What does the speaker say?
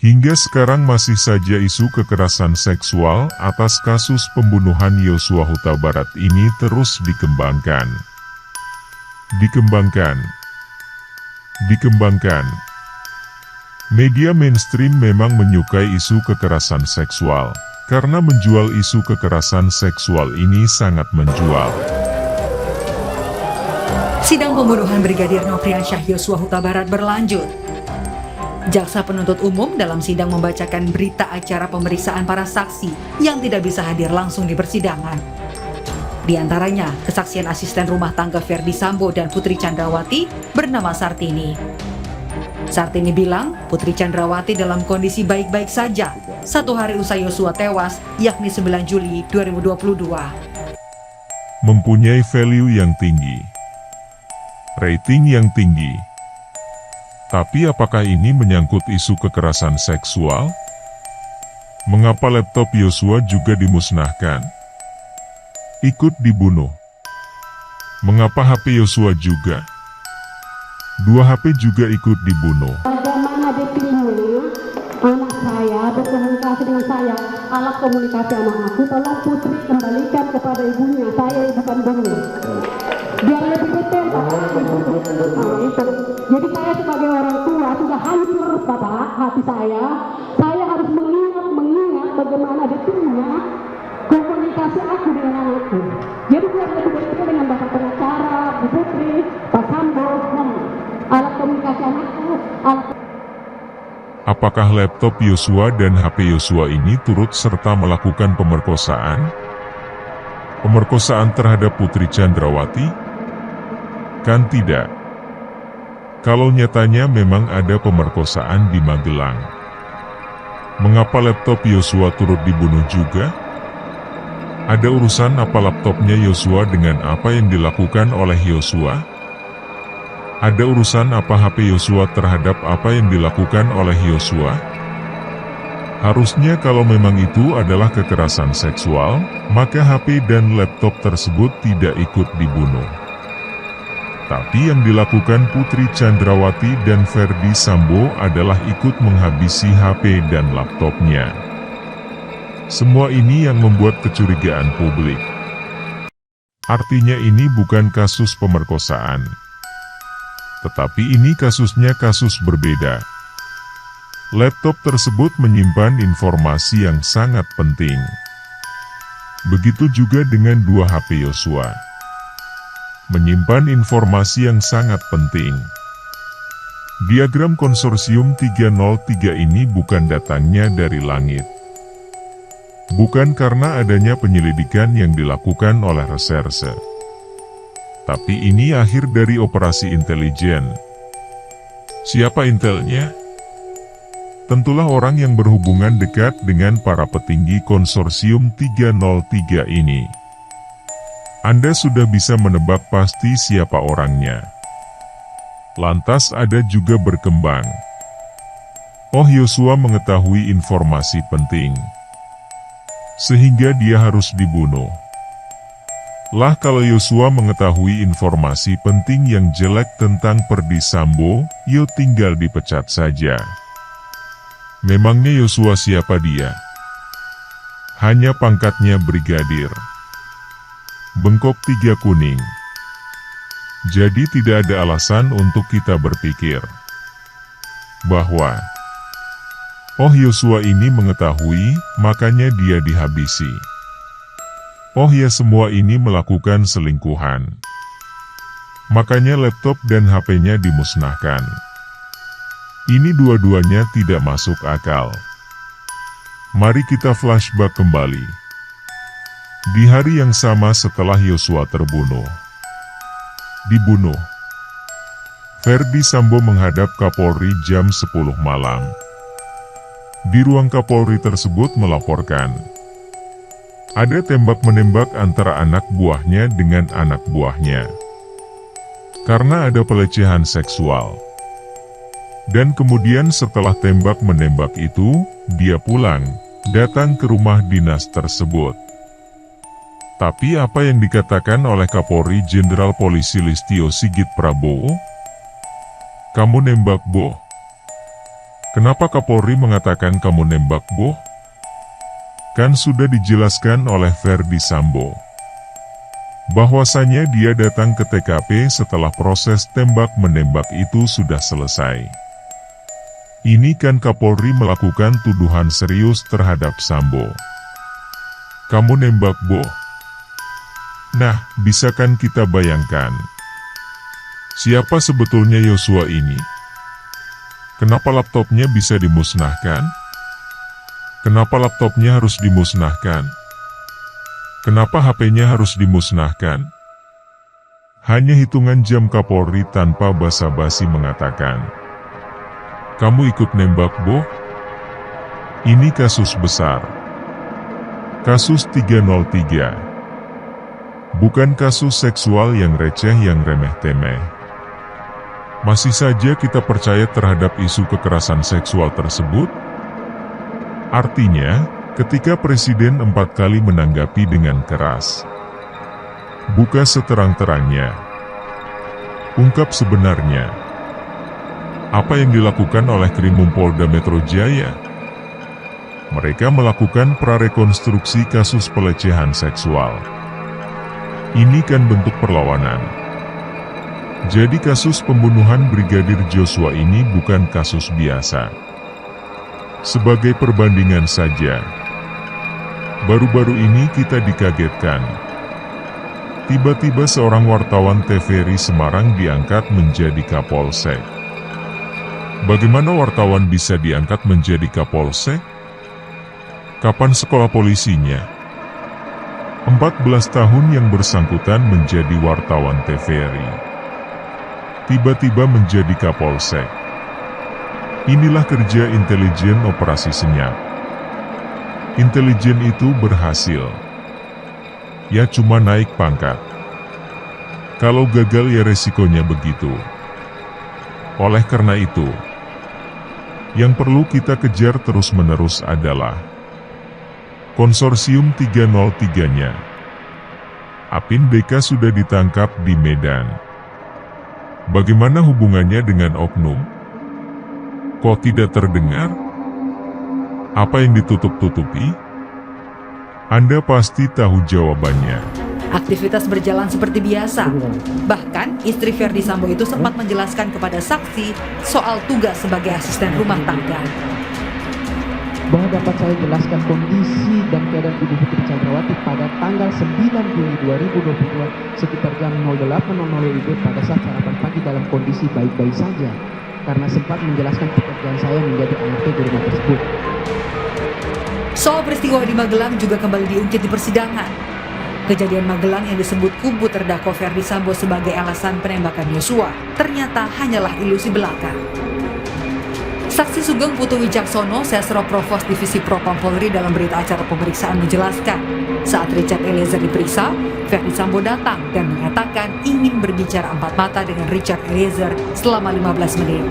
Hingga sekarang masih saja isu kekerasan seksual atas kasus pembunuhan Yosua Huta Barat ini terus dikembangkan. Media mainstream memang menyukai isu kekerasan seksual, karena menjual isu kekerasan seksual ini sangat menjual. Sidang pembunuhan Brigadir Nofriansyah Yosua Huta Barat berlanjut. Jaksa penuntut umum dalam sidang membacakan berita acara pemeriksaan para saksi yang tidak bisa hadir langsung di persidangan. Di antaranya, kesaksian asisten rumah tangga Ferdi Sambo dan Putri Chandrawati bernama Sartini. Sartini bilang Putri Chandrawati dalam kondisi baik-baik saja 1 hari usai Yosua tewas, yakni 9 Juli 2022. Mempunyai value yang tinggi, rating yang tinggi. Tapi apakah ini menyangkut isu kekerasan seksual? Mengapa laptop Yosua juga dimusnahkan? Ikut dibunuh. Mengapa HP Yosua juga? 2 HP juga ikut dibunuh. Bagaimana detailnya anak saya berkomunikasi dengan saya, alat komunikasi anak aku, tolong Putri kembalikan kepada ibunya, saya bukan bunuh. Biar lebih detail Bapak. Jadi saya sebagai orang tua sudah hancur Bapak, hati saya harus mengingat bagaimana detailnya komunikasi aku dengan anakku. Jadi biar lebih detail dengan Bapak pengacara, Bu Putri, Pak Sambo, alat komunikasi anakku, Apakah laptop Yosua dan HP Yosua ini turut serta melakukan pemerkosaan? Pemerkosaan terhadap Putri Chandrawati? Kan tidak. Kalau nyatanya memang ada pemerkosaan di Magelang, mengapa laptop Yosua turut dibunuh juga? Ada urusan apa laptopnya Yosua dengan apa yang dilakukan oleh Yosua? Ada urusan apa HP Yosua terhadap apa yang dilakukan oleh Yosua? Harusnya kalau memang itu adalah kekerasan seksual, maka HP dan laptop tersebut tidak ikut dibunuh. Tapi yang dilakukan Putri Chandrawati dan Ferdi Sambo adalah ikut menghabisi HP dan laptopnya. Semua ini yang membuat kecurigaan publik. Artinya ini bukan kasus pemerkosaan. Tetapi ini kasusnya kasus berbeda. Laptop tersebut menyimpan informasi yang sangat penting. Begitu juga dengan 2 HP Yosua. Menyimpan informasi yang sangat penting. Diagram konsorsium 303 ini bukan datangnya dari langit. Bukan karena adanya penyelidikan yang dilakukan oleh reserse. Tapi ini akhir dari operasi intelijen. Siapa intelnya? Tentulah orang yang berhubungan dekat dengan para petinggi konsorsium 303 ini. Anda sudah bisa menebak pasti siapa orangnya. Lantas ada juga berkembang. Oh, Yosua mengetahui informasi penting, sehingga dia harus dibunuh. Lah kalau Yosua mengetahui informasi penting yang jelek tentang Ferdi Sambo, yo tinggal dipecat saja. Memangnya Yosua siapa dia? Hanya pangkatnya brigadir. Bengkok 3 kuning. Jadi tidak ada alasan untuk kita berpikir bahwa oh Yosua ini mengetahui, makanya dia dihabisi. Oh ya, semua ini melakukan selingkuhan, makanya laptop dan HP-nya dimusnahkan. Ini dua-duanya tidak masuk akal. Mari kita flashback kembali. Di hari yang sama setelah Yosua dibunuh, Ferdi Sambo menghadap Kapolri jam 10 malam. Di ruang Kapolri tersebut melaporkan ada tembak-menembak antara anak buahnya dengan anak buahnya karena ada pelecehan seksual. Dan kemudian setelah tembak-menembak itu, dia pulang, datang ke rumah dinas tersebut. Tapi apa yang dikatakan oleh Kapolri Jenderal Polisi Listio Sigit Prabowo? Kamu nembak, Boh. Kenapa Kapolri mengatakan kamu nembak, Boh? Kan sudah dijelaskan oleh Verdi Sambo bahwasanya dia datang ke TKP setelah proses tembak-menembak itu sudah selesai. Ini kan Kapolri melakukan tuduhan serius terhadap Sambo. Kamu nembak, Boh? Nah, bisa kan kita bayangkan, siapa sebetulnya Yosua ini? Kenapa laptopnya bisa dimusnahkan? Kenapa laptopnya harus dimusnahkan? Kenapa HP-nya harus dimusnahkan? Hanya hitungan jam Kapolri tanpa basa-basi mengatakan, kamu ikut nembak, Boh? Ini kasus besar. Kasus 303. Bukan kasus seksual yang receh yang remeh-temeh. Masih saja kita percaya terhadap isu kekerasan seksual tersebut? Artinya, ketika Presiden 4 kali menanggapi dengan keras, buka seterang-terangnya, ungkap sebenarnya, apa yang dilakukan oleh Krimum Polda Metro Jaya? Mereka melakukan prarekonstruksi kasus pelecehan seksual. Ini kan bentuk perlawanan. Jadi kasus pembunuhan Brigadir Joshua ini bukan kasus biasa. Sebagai perbandingan saja, baru-baru ini kita dikagetkan. Tiba-tiba seorang wartawan TVRI Semarang diangkat menjadi Kapolsek. Bagaimana wartawan bisa diangkat menjadi Kapolsek? Kapan sekolah polisinya? 14 tahun yang bersangkutan menjadi wartawan TVRI. Tiba-tiba menjadi Kapolsek. Inilah kerja intelijen operasi senyap. Intelijen itu berhasil. Ya cuma naik pangkat. Kalau gagal ya resikonya begitu. Oleh karena itu, yang perlu kita kejar terus-menerus adalah Konsorsium 303-nya. Apin BK sudah ditangkap di Medan. Bagaimana hubungannya dengan oknum? Kok tidak terdengar? Apa yang ditutup-tutupi? Anda pasti tahu jawabannya. Aktivitas berjalan seperti biasa. Bahkan, istri Verdi Sambo itu sempat menjelaskan kepada saksi soal tugas sebagai asisten rumah tangga. Bahwa dapat saya jelaskan kondisi dan keadaan Ibu Putri Chandrawati pada tanggal 9 Juli 2022 sekitar jam 08.00 WIB pada saat sarapan pagi dalam kondisi baik-baik saja, karena sempat menjelaskan pekerjaan saya menjadi ART di rumah tersebut. Soal peristiwa di Magelang juga kembali diungkit di persidangan. Kejadian Magelang yang disebut kubu terdakwa Verdi Sambo sebagai alasan penembakan Yosua ternyata hanyalah ilusi belaka. Saksi Sugeng Putu Wicaksono, Sesro Provos Divisi Propam Polri dalam berita acara pemeriksaan menjelaskan, saat Richard Eliezer diperiksa, Verdi Sambo datang dan mengatakan ingin berbicara empat mata dengan Richard Eliezer selama 15 menit.